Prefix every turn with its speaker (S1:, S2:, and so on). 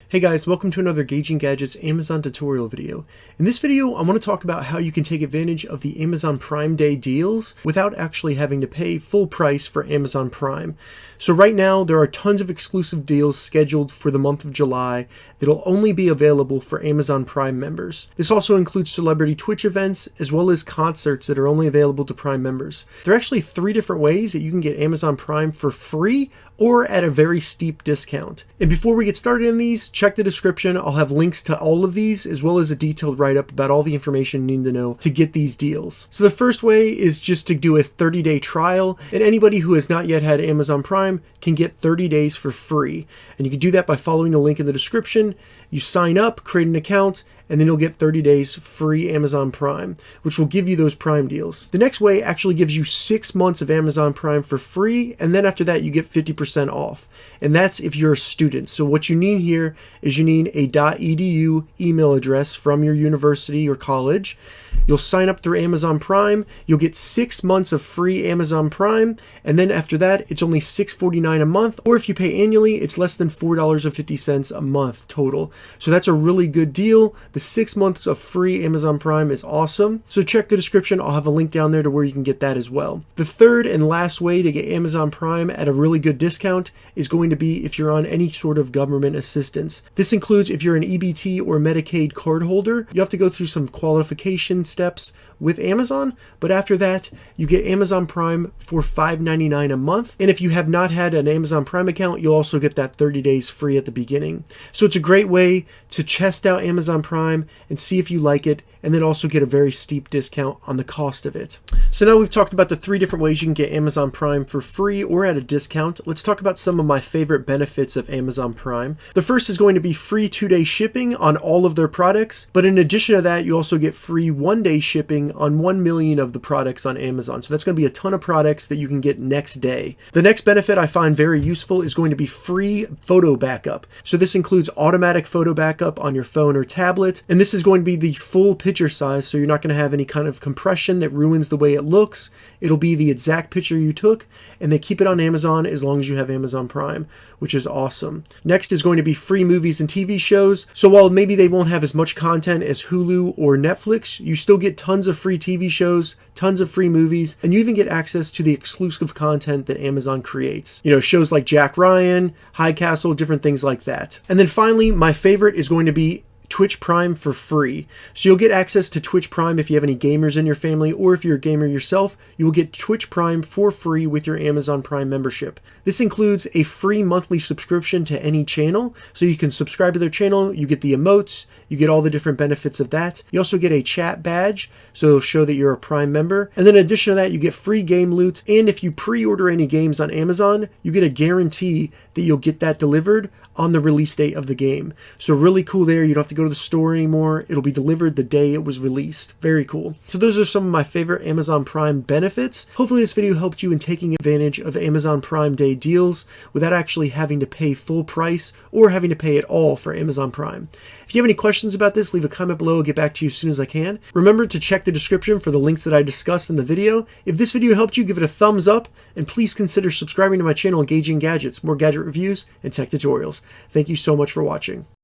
S1: Hey guys, welcome to another Gauging Gadgets Amazon tutorial video. In this video, I want to talk about how you can take advantage of the Amazon Prime Day deals without actually having to pay full price for Amazon Prime. So right now, there are tons of exclusive deals scheduled for the month of July that'll only be available for Amazon Prime members. This also includes celebrity Twitch events, as well as concerts that are only available to Prime members. There are actually 3 different ways that you can get Amazon Prime for free or at a very steep discount. And before we get started in these, check the description. I'll have links to all of these, as well as a detailed write-up about all the information you need to know to get these deals. So the first way is just to do a 30-day trial, and anybody who has not yet had Amazon Prime can get 30 days for free. And you can do that by following the link in the description. You sign up, create an account, and then you'll get 30 days free Amazon Prime, which will give you those Prime deals. The next way actually gives you 6 months of Amazon Prime for free, and then after that you get 50% off. And that's if you're a student. So what you need here is you need a .edu email address from your university or college. You'll sign up through Amazon Prime, you'll get 6 months of free Amazon Prime, and then after that it's only $6.49 a month, or if you pay annually, it's less than $4.50 a month total. So that's a really good deal. The 6 months of free Amazon Prime is awesome. So check the description. I'll have a link down there to where you can get that as well. The third and last way to get Amazon Prime at a really good discount is going to be if you're on any sort of government assistance. This includes if you're an EBT or Medicaid card holder. You have to go through some qualification steps with Amazon, but after that you get Amazon Prime for $5.99 a month. And if you have not had an Amazon Prime account, you'll also get that 30 days free at the beginning. So it's a great way to test out Amazon Prime and see if you like it, and then also get a very steep discount on the cost of it. So now we've talked about the 3 different ways you can get Amazon Prime for free or at a discount. Let's talk about some of my favorite benefits of Amazon Prime. The first is going to be free 2-day shipping on all of their products, but in addition to that, you also get free 1-day shipping on 1 million of the products on Amazon. So that's going to be a ton of products that you can get next day. The next benefit I find very useful is going to be free photo backup. So this includes automatic photo backup on your phone or tablet, and this is going to be the full picture size, so you're not going to have any kind of compression that ruins the way it looks. It'll be the exact picture you took, and they keep it on Amazon as long as you have Amazon Prime, which is awesome. Next is going to be free movies and TV shows. So while maybe they won't have as much content as Hulu or Netflix, you still get tons of free TV shows, tons of free movies, and you even get access to the exclusive content that Amazon creates. You know, shows like Jack Ryan, High Castle, different things like that. And then finally, my favorite is going to be Twitch Prime for free. So you'll get access to Twitch Prime if you have any gamers in your family, or if you're a gamer yourself, you will get Twitch Prime for free with your Amazon Prime membership. This includes a free monthly subscription to any channel, so you can subscribe to their channel, you get the emotes, you get all the different benefits of that. You also get a chat badge, so it'll show that you're a Prime member. And then in addition to that, you get free game loot, and if you pre-order any games on Amazon, you get a guarantee that you'll get that delivered on the release date of the game. So really cool there. You don't have to go to the store anymore. It'll be delivered the day it was released. Very cool. So those are some of my favorite Amazon Prime benefits. Hopefully this video helped you in taking advantage of Amazon Prime Day deals without actually having to pay full price or having to pay at all for Amazon Prime. If you have any questions about this, leave a comment below. I'll get back to you as soon as I can. Remember to check the description for the links that I discussed in the video. If this video helped you, give it a thumbs up, and please consider subscribing to my channel, Gauging Gadgets, more gadget reviews and tech tutorials. Thank you so much for watching.